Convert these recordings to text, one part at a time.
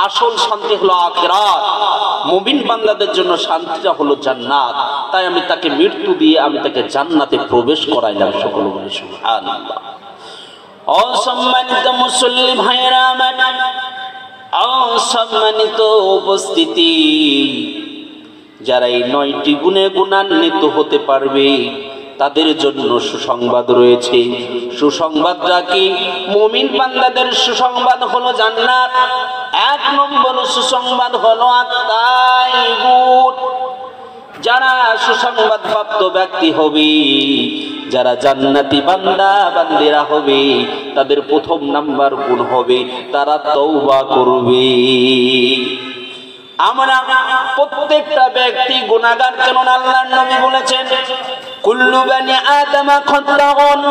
আসল শান্তি হলো আখিরাত, মুমিন বান্দাদের জন্য শান্তিটা হলো জান্নাত। তাই আমি তাকে মৃত্যু দিয়ে আমি তাকে জান্নাতে প্রবেশ করাইলাম। সকলে বলি সুবহানাল্লাহ। অসম্মানিত মুসল্লি ভাইরা আমার, অসম্মানিত উপস্থিতি, যারা এই 9টি গুণে গুণান্বিত হতে পারবে তাদের জন্য সুসংবাদ রয়েছে। সুসংবাদটা কি? মুমিন বান্দাদের সুসংবাদ হলো জান্নাত। 1 নম্বর সুসংবাদ হলো আত-তাইবুন, যারা সুসংবাদ প্রাপ্ত ব্যক্তি হবে, যারা জান্নাতি বান্দা বান্দিরা হবে, তাদের প্রথম নাম্বার গুণ হবে তারা তওবা করবে। আমরা প্রত্যেকটা ব্যক্তি গুনাহগার, কেননা আল্লাহর নবী বলেছেন কুল্লু বানি আদম খাত্তাউন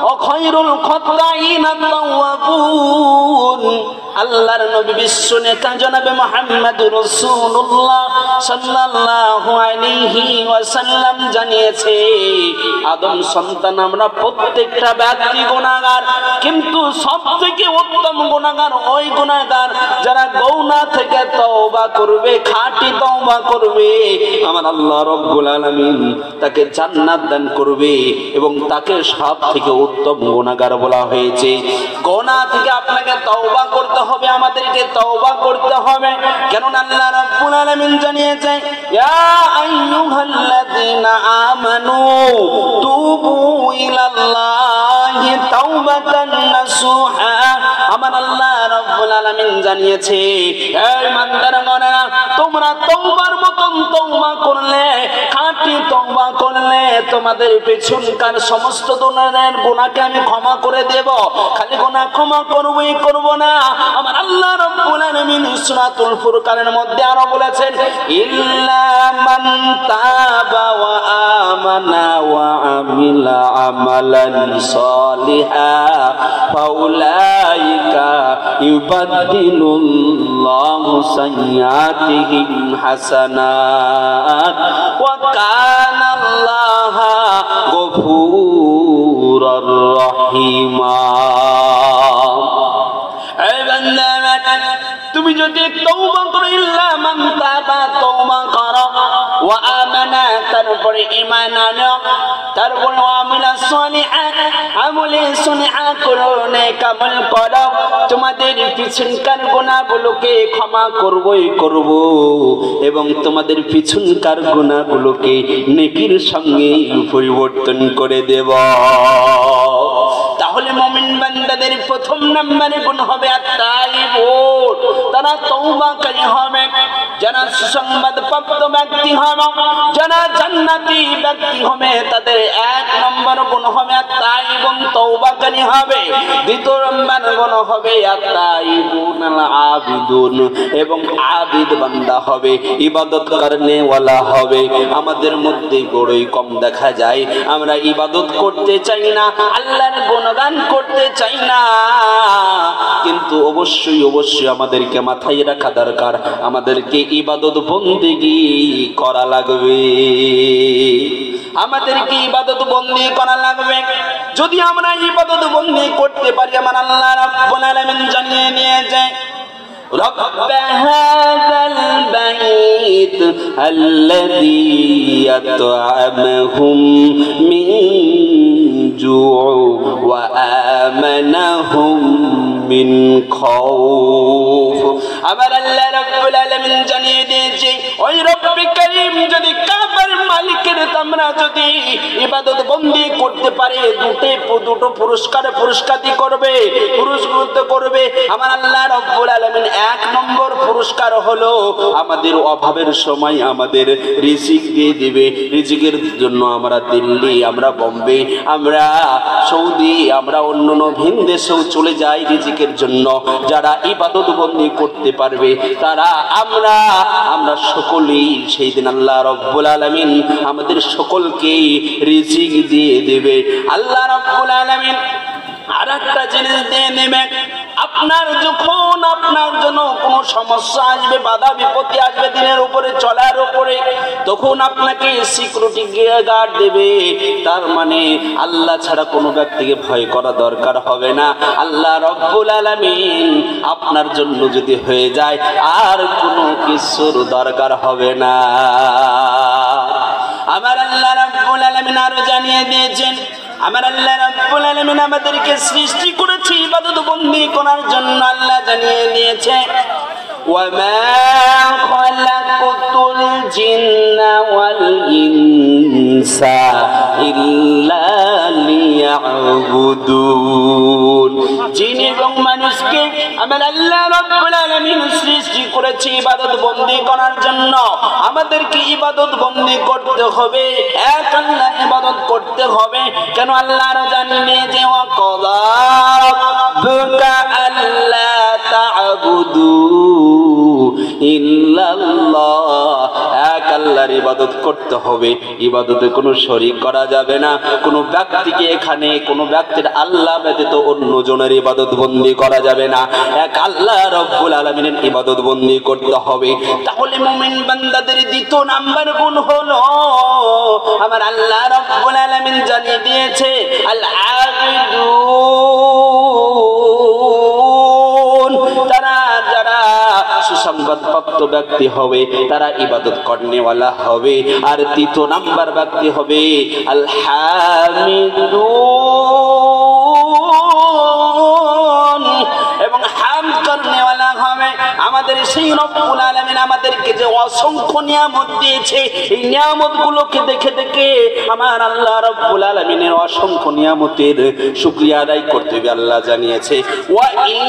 ওয়া খায়রুল খাত্তাইনা আত-তাওয়াবুন। আল্লাহর নবী বিশ্ব নেতা জনাবে মুহাম্মদুর রাসূলুল্লাহ সাল্লাল্লাহু আলাইহি ওয়াসাল্লাম জানিয়েছে, আদম সন্তান আমরা প্রত্যেকটা ব্যক্তি গুনাহগার, কিন্তু সবথেকে উত্তম গুনাহগার ওই গুনাহগার যারা গুনাহ থেকে তওবা করবে, খাঁটি তওবা করবে। আমার আল্লাহ রাব্বুল আলামিন তাকে জান্নাত দান করবে এবং তাকে সব থেকে উত্তম গুনাহগার বলা হয়েছে। গুনাহ থেকে আপনাকে তওবা করতে হবে, আমাদেরকে তওবা করতে হবে, কেননা আল্লাহ রাব্বুল আলামিন জানিয়েছেন ইয়া আইয়ুহাল্লাযীনা আমানু তুবু ইলাল্লাহি তাওবাতান নাসুহা। আমার আল্লাহ রাব্বুল আলামিন জানিয়েছে, হে ইমানদারগণেরা, তোমরা তওবার মতন তওবা করলে, খাঁটি তওবা করলে তোমাদের পেছনকার সমস্ত ধরনের গুনাহকে আমি ক্ষমা করে দেব। খালি গুনাহ ক্ষমা করবই করব না, আমার আল্লাহ রাব্বুল আলামিন সূরাতুল ফুরকানের মধ্যে আরো বলেছেন ইল্লা মান তাবা ওয়া আমানা ওয়া আমিলা আমালান সলিহা ফাউলাইকা ইউবাদদিলুল্লাহু সাইয়্যাতিহিম হাসানাত ওয়া কানাল্লাহা গফুরুর রহিমা। এই বান্দা, তুমি যদি তওবা করো, ইল্লা মান তাবা, তওবা করো, ওয়া আমানা, তারপরে ঈমান আনো, তারপরে ওয়া আমিলা সলিহা, আমলে সলিহা করো, নেক আমল করো, তোমাদের পিছনকার গুনাহগুলোকে ক্ষমা করবই করব এবং তোমাদের পিছনকার গুনাহগুলোকে নেকির সঙ্গে পরিবর্তন করে দেব। তাহলে মুমিন বান্দাদের প্রথম নম্বরে গুণ হবে আত-তাইবুন, তারা তওবাকারী হবে। যারা সুসংবাদ প্রাপ্ত ব্যক্তি হবে, যারা জান্নাতি ব্যক্তি হবে, তাদের 1 নম্বর গুণ হবে আত-তাইবুন, তওবাকারী হবে। 2 নম্বর গুণ হবে আত-তাইবুন আল-আবিদুন, এবং আবিদ বান্দা হবে, ইবাদত করনে ওয়ালা হবে। আমাদের মধ্যে বড়ই কম দেখা যায়, আমরা ইবাদত করতে চাই না, আল্লাহর গুণগান করতে চাই না, কিন্তু অবশ্যই অবশ্যই আমাদেরকে মাথায় রাখা দরকার, আমাদেরকে ইবাদত বন্দেগী করা লাগবে, আমাদেরকে ইবাদত বন্দি করা লাগবে। যদি আমরা ইবাদত বন্দি করতে পারি, আমার আল্লাহ রাব্বুল আলামিন জানিয়ে নিয়েছে رب هذا البيت الذي يطعمهم من جوع وآمنهم من خوف। আমার আল্লাহ রাব্বুল আলামিন জানিয়ে দিয়েছে, ওই রব্বে কারীম যদি কাবার মালিকের আমরা যদি ইবাদত বন্দি করতে পারে, দুটো পুরস্কারই করবে, পুরস্কৃত করবে। আমার আল্লাহ রাব্বুল আলামিন 1 নম্বর পুরস্কার হলো আমাদের অভাবের সময় আমাদের রিজিক দিয়ে দিবে। রিজিকের জন্য আমরা দিল্লি, আমরা বোম্বে, আমরা সৌদি, আমরা অন্যান্য ভিন দেশেও চলে যাই রিজিকের জন্য। যারা ইবাদত বন্দি করতে পারবে তারা আমরা সকলেই সেই দিন আল্লাহ রাব্বুল আলামিন আমাদের সকলকে রিজিক দিয়ে দেবে। আল্লাহ রাব্বুল আলামিন আর একটা জিনিস দিয়ে নেবেন, আপনার যখন আপনার জন্য কোনো সমস্যা আসবে, বাধা বিপত্তি আসবে দিনের উপরে চলার উপরে, তখন আপনাকে সিকিউরিটি গার্ড দেবে। তার মানে আল্লাহ ছাড়া কোনো ব্যক্তিকে ভয় করা দরকার হবে না। আল্লাহ রব্বুল আলামিন আপনার জন্য যদি হয়ে যায় আর কোনো কিছুর দরকার হবে না। আমার আল্লাহ রব্বুল আলামিন আরো জানিয়ে দিয়েছেন, আমার আল্লাহ রাব্বুল আলামিন আমাদেরকে সৃষ্টি করেছে ইবাদত বন্দি করার জন্য। আল্লাহ জানিয়ে দিয়েছে, ওয়ামা খালাকতুল জিন্না ওয়াল ইনসা ইল্লা লিয়াবুদুন। জিন এবং মানুষকে আমার আল্লাহ রাব্বুল আলামিন সৃষ্টি করেছে ইবাদত বন্দি করার জন্য। আমাদেরকে ইবাদত বন্দি করতে হবে, এক আল্লাহ ইবাদত করতে হবে। কেন আল্লাহ জানিয়ে যে ওয়াকাযা রাব্বুকা আল্লা তা'বুদু ইল্লাল্লাহ, এক আল্লাহর ইবাদত করতে হবে। ইবাদতে কোনো শরীক করা যাবে না। কোনো ব্যক্তিকে এখানে কোনো ব্যক্তির আল্লাহ ব্যতীত অন্য জনের ইবাদত বন্দি করা যাবে না। এক আল্লাহ রব্বুল আলামিনের ইবাদত বন্দি করতে হবে। তাহলে মুমিন বান্দাদের দ্বিতীয় নাম্বার গুণ হলো, আমার আল্লাহ রব্বুল আলামিন জানিয়ে দিয়েছে আল আবিদুন, তারা যারা সুসংবাদপ্রাপ্ত ব্যক্তি হবে তারা ইবাদত করনেওয়ালা হবে। আর তৃতীয় নাম্বার ব্যক্তি হবে আল হামিদুন, এবং হামদ করনেওয়ালা হবে। আমাদের সেই রব্বুল আলামিন আমাদেরকে যে অসংখ্য নিয়ামত দিয়েছে, এই নিয়ামতগুলোকে দেখে দেখে আমার আল্লাহ রব্বুল আলামিনের অসংখ্য নিয়ামতের শুকরিয়া আদায় করতে হবে। আল্লাহ জানিয়েছে, ওয়া ইন